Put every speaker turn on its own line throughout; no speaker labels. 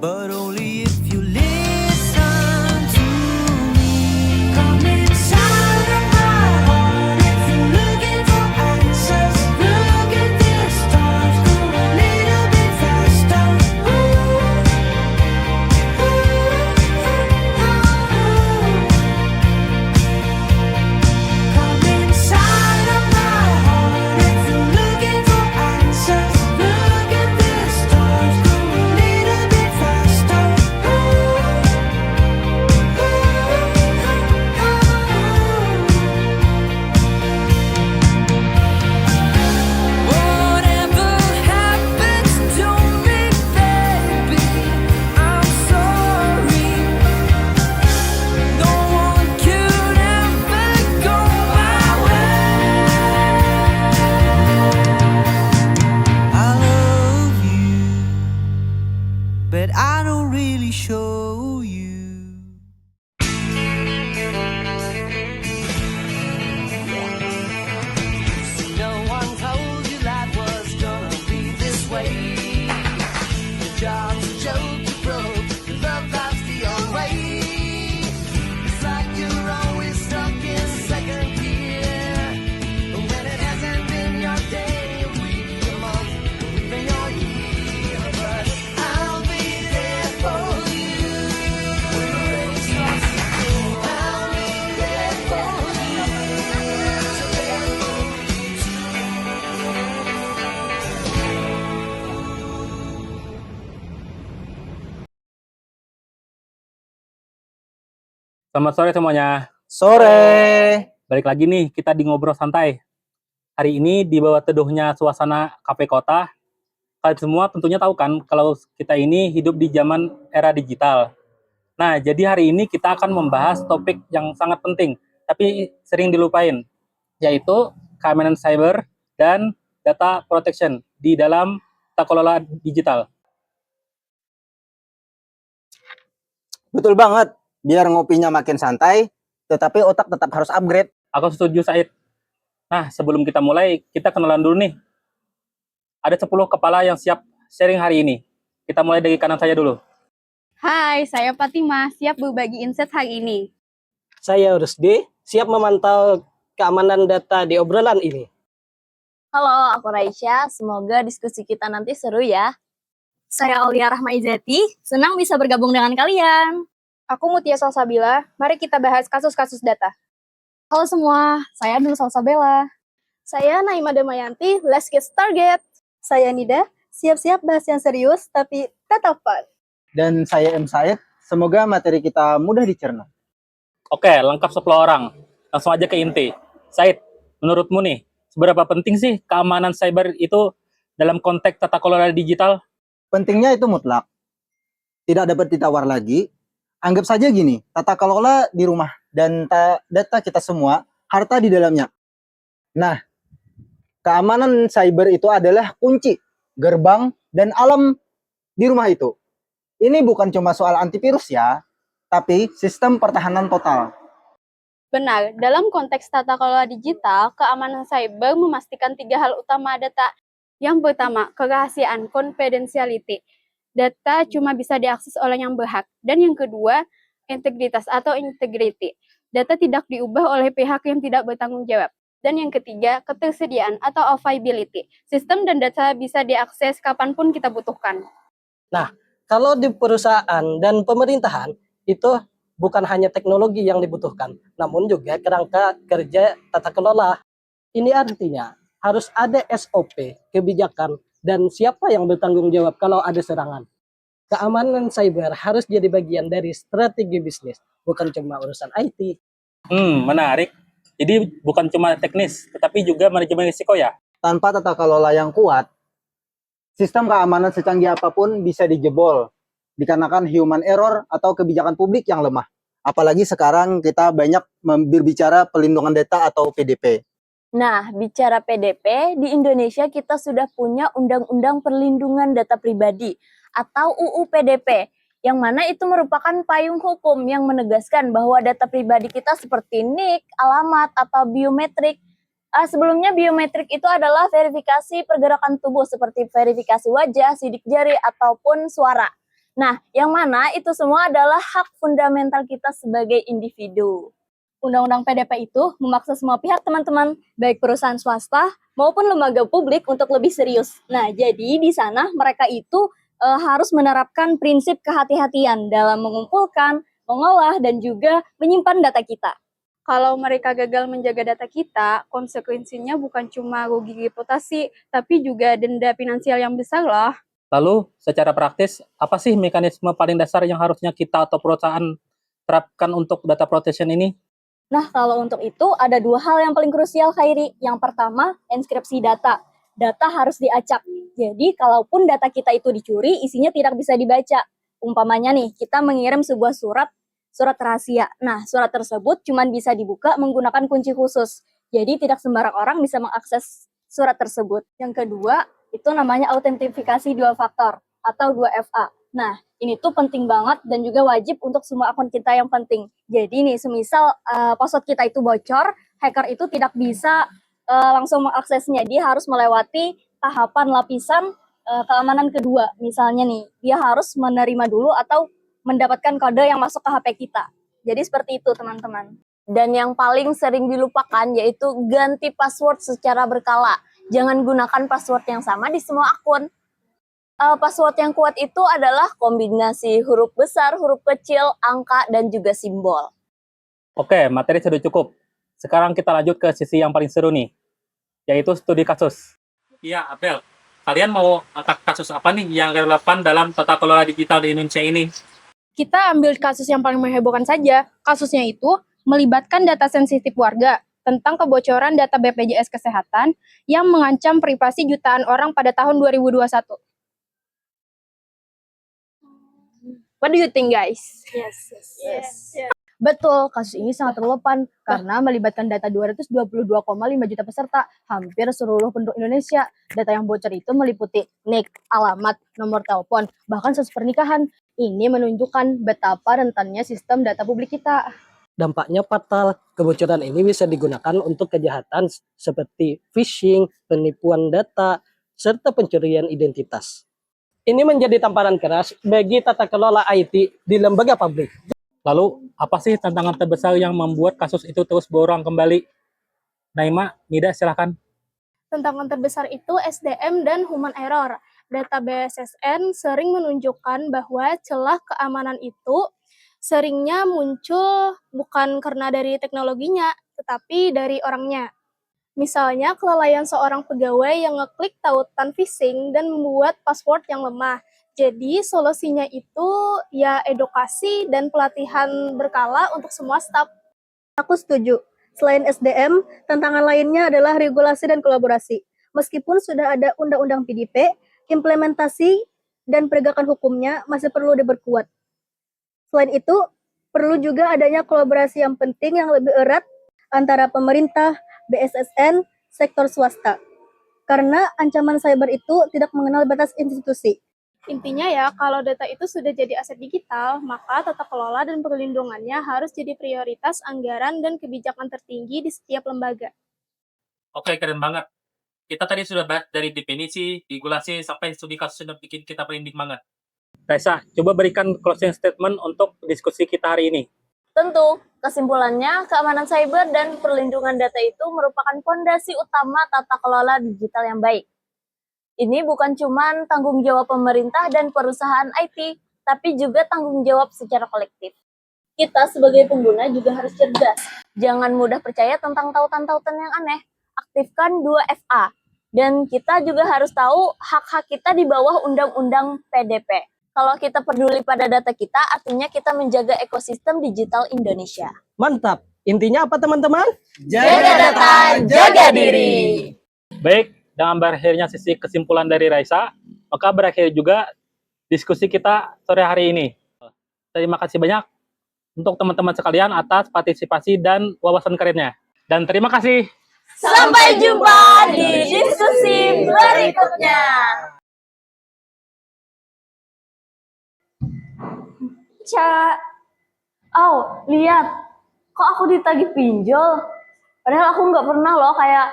but only if you listen to me. Come inside of my heart if you're looking for answers. Look at the stars, go a little bit faster. Ooh, ooh, ooh. Come inside of my heart if you're looking for answers. Look at the stars, go a little bit faster. Ooh, ooh, ooh. Whatever happens to me, baby, I'm sorry. No one could ever go my way. I love you, but I don't really show you. No one told you life was gonna be this way. Your job's a joke, you broke, your love life's the old way. It's like you're always stuck in second gear. When it hasn't been your day, a week, a month, even your year. But I'll be there for you when the rain starts to fall. I'll be there for you. So there for you too.
Selamat sore semuanya.
Sore.
Balik lagi nih kita di Ngobrol Santai. Hari ini di bawah teduhnya suasana kafe kota. Kalian semua tentunya tahu kan kalau kita ini hidup di zaman era digital. Nah, jadi hari ini kita akan membahas topik yang sangat penting tapi sering dilupain, yaitu keamanan cyber dan data protection di dalam tata kelola digital.
Betul banget. Biar ngopinya makin santai, tetapi otak tetap harus upgrade.
Aku setuju, Said. Nah, sebelum kita mulai, kita kenalan dulu nih. Ada 10 kepala yang siap sharing hari ini. Kita mulai dari kanan saya dulu.
Hai, saya Fatima, siap berbagi insight hari ini.
Saya Rusdi, siap memantau keamanan data di obrolan ini.
Halo, aku Raisya. Semoga diskusi kita nanti seru ya. Saya Aulia Rahma Izati, senang bisa bergabung dengan kalian.
Aku Mutia Salsabila, mari kita bahas kasus-kasus data.
Halo semua, saya Nur Salsabella.
Saya Naima Damayanti, let's get started. Saya Nida, siap-siap bahas yang serius tapi tetap fun.
Dan saya M. Said, semoga materi kita mudah dicerna.
Oke, lengkap 10 orang. Langsung aja ke inti. Said, menurutmu nih, seberapa penting sih keamanan cyber itu dalam konteks tata kelola digital?
Pentingnya itu mutlak. Tidak dapat ditawar lagi. Anggap saja gini, tata kelola di rumah dan data kita semua, harta di dalamnya. Nah, keamanan cyber itu adalah kunci, gerbang, dan alam di rumah itu. Ini bukan cuma soal antivirus ya, tapi sistem pertahanan total.
Benar, dalam konteks tata kelola digital, keamanan cyber memastikan 3 hal utama data. Yang pertama, kerahasiaan, confidentiality. Data cuma bisa diakses oleh yang berhak. Dan yang kedua, integritas atau integrity. Data tidak diubah oleh pihak yang tidak bertanggung jawab. Dan yang ketiga, ketersediaan atau availability. Sistem dan data bisa diakses kapanpun kita butuhkan.
Nah, kalau di perusahaan dan pemerintahan, itu bukan hanya teknologi yang dibutuhkan, namun juga kerangka kerja tata kelola. Ini artinya harus ada SOP, kebijakan, dan siapa yang bertanggung jawab kalau ada serangan. Keamanan cyber harus jadi bagian dari strategi bisnis, bukan cuma urusan IT.
Menarik. Jadi bukan cuma teknis, tetapi juga manajemen risiko ya?
Tanpa tata kelola yang kuat, sistem keamanan secanggih apapun bisa dijebol, dikarenakan human error atau kebijakan publik yang lemah. Apalagi sekarang kita banyak berbicara pelindungan data atau PDP.
Nah, bicara PDP, di Indonesia kita sudah punya Undang-Undang Perlindungan Data Pribadi atau UU PDP, yang mana itu merupakan payung hukum yang menegaskan bahwa data pribadi kita seperti NIK, alamat, atau biometrik. Sebelumnya biometrik itu adalah verifikasi pergerakan tubuh seperti verifikasi wajah, sidik jari, ataupun suara. Nah, yang mana itu semua adalah hak fundamental kita sebagai individu.
Undang-undang PDP itu memaksa semua pihak teman-teman, baik perusahaan swasta maupun lembaga publik untuk lebih serius. Nah, jadi di sana mereka itu harus menerapkan prinsip kehati-hatian dalam mengumpulkan, mengolah, dan juga menyimpan data kita. Kalau mereka gagal menjaga data kita, konsekuensinya bukan cuma rugi reputasi, tapi juga denda finansial yang besar loh.
Lalu, secara praktis, apa sih mekanisme paling dasar yang harusnya kita atau perusahaan terapkan untuk data protection ini?
Nah, kalau untuk itu ada dua hal yang paling krusial, Khairi. Yang pertama, enkripsi data. Data harus diacak. Jadi, kalaupun data kita itu dicuri, isinya tidak bisa dibaca. Umpamanya nih, kita mengirim sebuah surat rahasia. Nah, surat tersebut cuma bisa dibuka menggunakan kunci khusus. Jadi, tidak sembarang orang bisa mengakses surat tersebut. Yang kedua, itu namanya autentifikasi dua faktor atau 2FA. Nah, ini tuh penting banget dan juga wajib untuk semua akun kita yang penting. Jadi nih, semisal password kita itu bocor, hacker itu tidak bisa langsung mengaksesnya. Dia harus melewati tahapan lapisan keamanan kedua. Misalnya nih, dia harus menerima dulu atau mendapatkan kode yang masuk ke HP kita. Jadi seperti itu, teman-teman.
Dan yang paling sering dilupakan yaitu ganti password secara berkala. Jangan gunakan password yang sama di semua akun. Password yang kuat itu adalah kombinasi huruf besar, huruf kecil, angka, dan juga simbol.
Oke, materi sudah cukup. Sekarang kita lanjut ke sisi yang paling seru nih, yaitu studi kasus. Iya, Abel. Kalian mau angkat kasus apa nih yang relevan dalam tata kelola digital di Indonesia ini?
Kita ambil kasus yang paling menghebohkan saja. Kasusnya itu melibatkan data sensitif warga tentang kebocoran data BPJS Kesehatan yang mengancam privasi jutaan orang pada tahun 2021. What do you think, guys?
Yes.
Betul, kasus ini sangat relevan karena melibatkan data 222,5 juta peserta, hampir seluruh penduduk Indonesia. Data yang bocor itu meliputi NIK, alamat, nomor telepon, bahkan status pernikahan. Ini menunjukkan betapa rentannya sistem data publik kita.
Dampaknya fatal. Kebocoran ini bisa digunakan untuk kejahatan seperti phishing, penipuan data, serta pencurian identitas. Ini menjadi tamparan keras bagi tata kelola IT di lembaga publik.
Lalu, apa sih tantangan terbesar yang membuat kasus itu terus berulang kembali? Naima, Nida, silahkan.
Tantangan terbesar itu SDM dan human error. Data BSSN sering menunjukkan bahwa celah keamanan itu seringnya muncul bukan karena dari teknologinya, tetapi dari orangnya. Misalnya, kelalaian seorang pegawai yang ngeklik tautan phishing dan membuat password yang lemah. Jadi, solusinya itu ya edukasi dan pelatihan berkala untuk semua staf. Aku setuju. Selain SDM, tantangan lainnya adalah regulasi dan kolaborasi. Meskipun sudah ada undang-undang PDP, implementasi dan penegakan hukumnya masih perlu diperkuat. Selain itu, perlu juga adanya kolaborasi yang penting yang lebih erat antara pemerintah, BSSN, sektor swasta. Karena ancaman cyber itu tidak mengenal batas institusi. Intinya ya, kalau data itu sudah jadi aset digital, maka tata kelola dan perlindungannya harus jadi prioritas anggaran dan kebijakan tertinggi di setiap lembaga.
Oke, keren banget. Kita tadi sudah bahas dari definisi, regulasi, sampai studi kasus yang bikin kita merinding banget. Raisa, coba berikan closing statement untuk diskusi kita hari ini.
Tentu, kesimpulannya, keamanan cyber dan perlindungan data itu merupakan fondasi utama tata kelola digital yang baik. Ini bukan cuma tanggung jawab pemerintah dan perusahaan IT, tapi juga tanggung jawab secara kolektif. Kita sebagai pengguna juga harus cerdas. Jangan mudah percaya tentang tautan-tautan yang aneh. Aktifkan 2FA. Dan kita juga harus tahu hak-hak kita di bawah Undang-Undang PDP. Kalau kita peduli pada data kita, artinya kita menjaga ekosistem digital Indonesia.
Mantap. Intinya apa teman-teman?
Jaga data, jaga diri.
Baik, dengan berakhirnya sisi kesimpulan dari Raisa, maka berakhir juga diskusi kita sore hari ini. Terima kasih banyak untuk teman-teman sekalian atas partisipasi dan wawasan kerennya. Dan terima kasih.
Sampai jumpa di diskusi berikutnya. Lihat, kok aku ditagih pinjol? Padahal aku nggak pernah loh kayak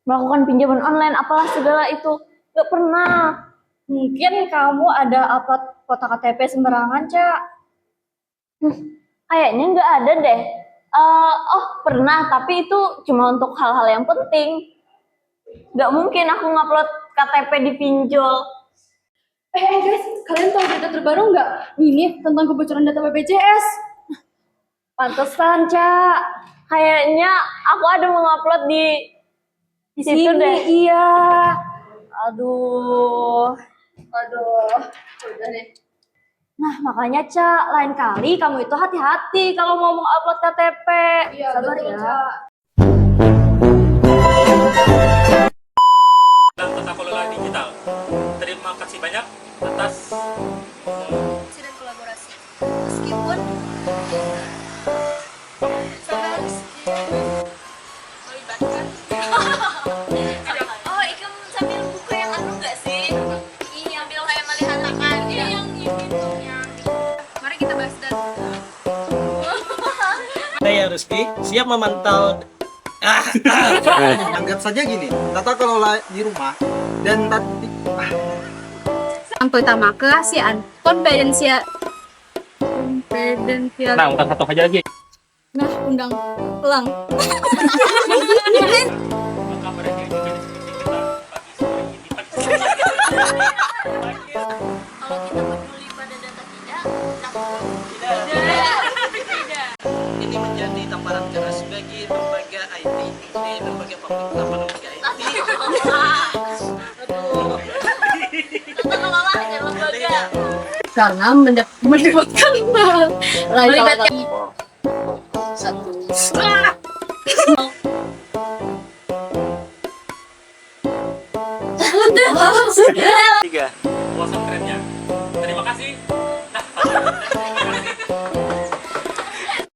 melakukan pinjaman online, apalah segala itu. Nggak pernah.
Mungkin kamu ada upload foto KTP sembarangan, Cak.
Kayaknya nggak ada deh. Oh, pernah, tapi itu cuma untuk hal-hal yang penting. Nggak mungkin aku ngupload KTP di pinjol.
Guys, kalian tahu berita terbaru nggak? Ini tentang kebocoran data BPJS.
Pantesan, Cak. Kayaknya aku ada mengupload di situ
Sini,
deh.
iya.
Aduh.
Udah deh. Nah, makanya, Cak, lain kali kamu itu hati-hati kalau mau upload KTP. Iya, sabar
betul,
ya.
Cak.
Dan tata kelola digital. Terima kasih banyak atas
Dan kolaborasi. Meskipun sampai harus melibatkan.
Oh, Ikam sambil buku yang anu nggak sih?
Ini ambil kayak melihat akan yang itu yang. Mari kita bahas dan.
Saya Rizky, siap memantau.
Anggap saja gini, tata kelola di rumah dan
Yang pertama, kerahasiaan, konfidensial.
nah, bukan satu aja lagi.
Nah, undang ulang.
Maka mereka ini seperti kita pagi sore ini.
Kalau kita peduli pada data tidak.
Ini menjadi tamparan keras bagi lembaga IT di lembaga publik utama lembaga IT.
Tata kelola hanya lembaga.
Karena mendapatkan melibatkan satu.
Tiga, puasa kerennya.